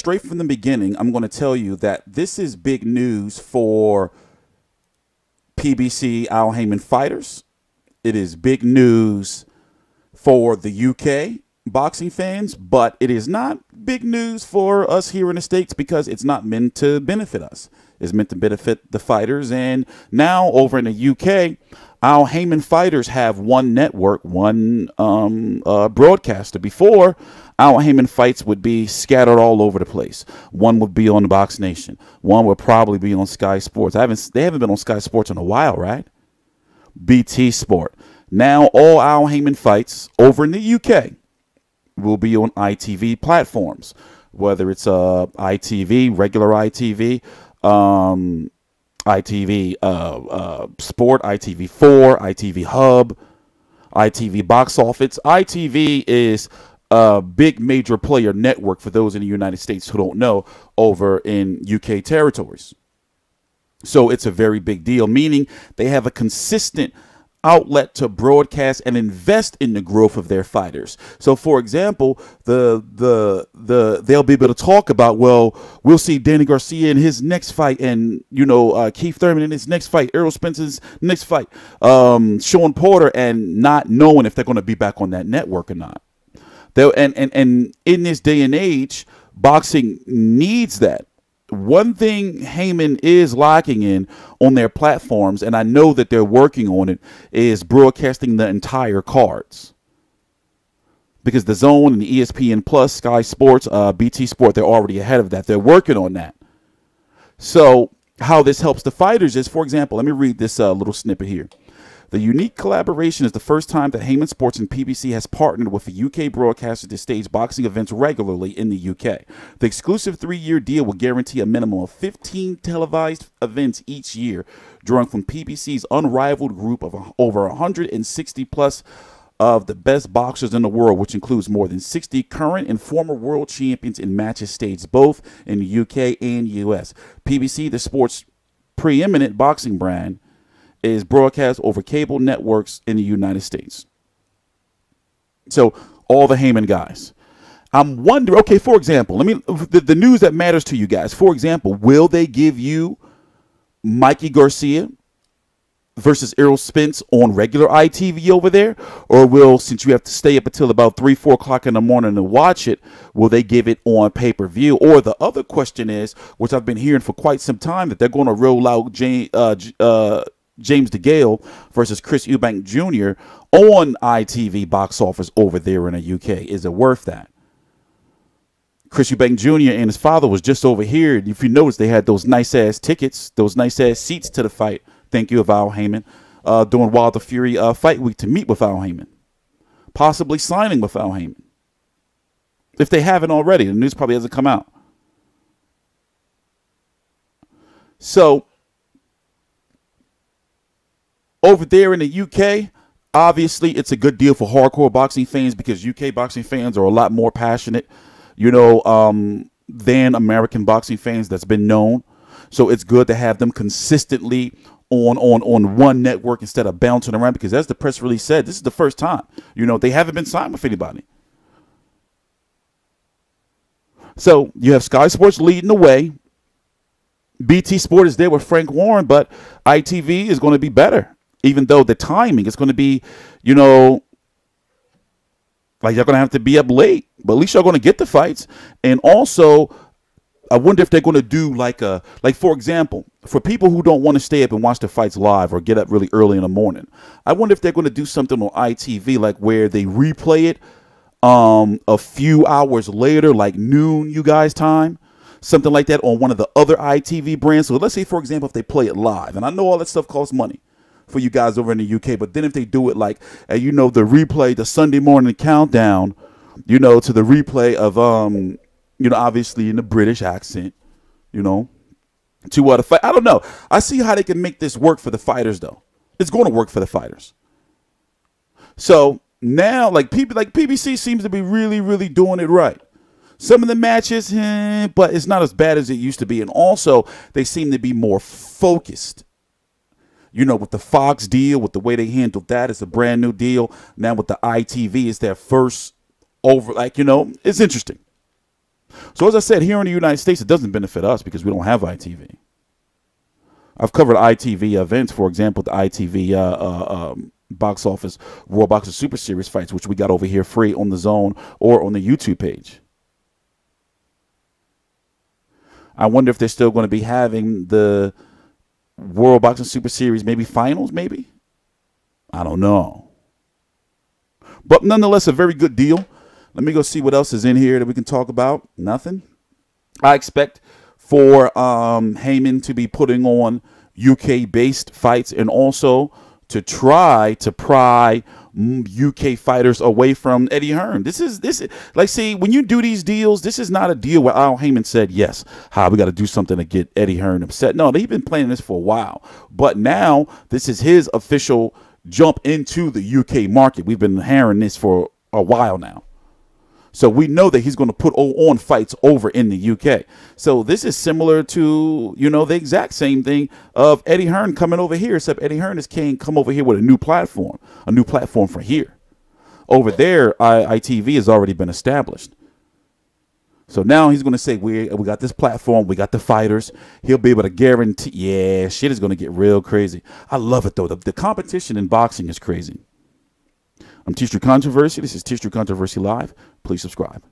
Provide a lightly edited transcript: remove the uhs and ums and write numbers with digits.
straight from the beginning, I'm going to tell you that this is big news for PBC Al Haymon fighters. It is big news for the UK boxing fans, but it is not big news for us here in the States because it's not meant to benefit us. It's meant to benefit the fighters. And now over in the UK, Al Haymon fighters have one network, one broadcaster. Before, Al Haymon fights would be scattered all over the place. One would be on Box Nation. One would probably be on Sky Sports. They haven't been on Sky Sports in a while, right? BT Sport. Now all Al Haymon fights over in the UK will be on ITV platforms, whether it's ITV, regular ITV, ITV Sport, ITV4, ITV Hub, ITV Box Office. ITV is a big major player network for those in the United States who don't know over in UK territories. So it's a very big deal, meaning they have a consistent outlet to broadcast and invest in the growth of their fighters. So, for example, they'll be able to talk about, well, we'll see Danny Garcia in his next fight, and Keith Thurman in his next fight, Errol Spence's next fight, Sean Porter, and not knowing if they're going to be back on that network or not. And in this day and age, boxing needs that. One thing Haymon is lacking in on their platforms, and I know that they're working on it, is broadcasting the entire cards. Because the Zone and the ESPN Plus, Sky Sports, BT Sport, they're already ahead of that. They're working on that. So how this helps the fighters is, for example, let me read this little snippet here. The unique collaboration is the first time that Haymon Sports and PBC has partnered with a UK broadcaster to stage boxing events regularly in the UK. The exclusive 3-year deal will guarantee a minimum of 15 televised events each year, drawing from PBC's unrivaled group of over 160 plus of the best boxers in the world, which includes more than 60 current and former world champions in matches staged both in the UK and US. PBC, the sport's pre-eminent boxing brand, is broadcast over cable networks in the United States. So all the Haymon guys. I'm wondering, okay, for example, the news that matters to you guys. For example, will they give you Mikey Garcia versus Errol Spence on regular ITV over there? Or will, since you have to stay up until about 3, 4 o'clock in the morning to watch it, will they give it on pay-per-view? Or the other question is, which I've been hearing for quite some time, that they're going to roll out James DeGale versus Chris Eubank Jr. on ITV Box Office over there in the UK. Is it worth that? Chris Eubank Jr. and his father was just over here. If you notice, they had those nice-ass tickets, those nice-ass seats to the fight. Thank you, of Al Haymon, during Wilder Fury fight week to meet with Al Haymon. Possibly signing with Al Haymon. If they haven't already. The news probably hasn't come out. So, over there in the UK, obviously it's a good deal for hardcore boxing fans because UK boxing fans are a lot more passionate, than American boxing fans. That's been known. So it's good to have them consistently on one network instead of bouncing around, because as the press release said, this is the first time. They haven't been signed with anybody. So you have Sky Sports leading the way. BT Sport is there with Frank Warren, but ITV is going to be better. Even though the timing is going to be, like you're going to have to be up late, but at least you're going to get the fights. And also, I wonder if they're going to do like for example, for people who don't want to stay up and watch the fights live or get up really early in the morning, I wonder if they're going to do something on ITV, like where they replay it a few hours later, like noon, you guys' time. Something like that on one of the other ITV brands. So let's say, for example, if they play it live, and I know all that stuff costs money for you guys over in the UK, but then if they do it like, the replay, the Sunday morning countdown, to the replay of, obviously in the British accent, to the fight. I don't know. I see how they can make this work for the fighters, though. It's going to work for the fighters. So now, PBC seems to be really, really doing it right. Some of the matches, but it's not as bad as it used to be. And also, they seem to be more focused. With the Fox deal, with the way they handled that, it's a brand new deal. Now with the ITV, it's their first over, it's interesting. So as I said, here in the United States, it doesn't benefit us because we don't have ITV. I've covered ITV events, for example, the ITV box office World Boxing Super Series fights, which we got over here free on the Zone or on the YouTube page. I wonder if they're still going to be having the World Boxing Super Series, maybe finals, maybe? I don't know. But nonetheless, a very good deal. Let me go see what else is in here that we can talk about. Nothing. I expect for Haymon to be putting on UK-based fights and also to try to pry UK fighters away from Eddie Hearn. This is like, see, when you do these deals, this is not a deal where Al Haymon said, yes, we got to do something to get Eddie Hearn upset. No, they've been playing this for a while. But now this is his official jump into the UK market. We've been hearing this for a while now. So we know that he's going to put on fights over in the UK. So this is similar to, the exact same thing of Eddie Hearn coming over here, except Eddie Hearn can't come over here with a new platform for here. Over there, ITV has already been established. So now he's going to say, we got this platform, we got the fighters. He'll be able to guarantee, yeah, shit is going to get real crazy. I love it, though. The competition in boxing is crazy. I'm TstreeT Controversy. This is TstreeT Controversy Live. Please subscribe.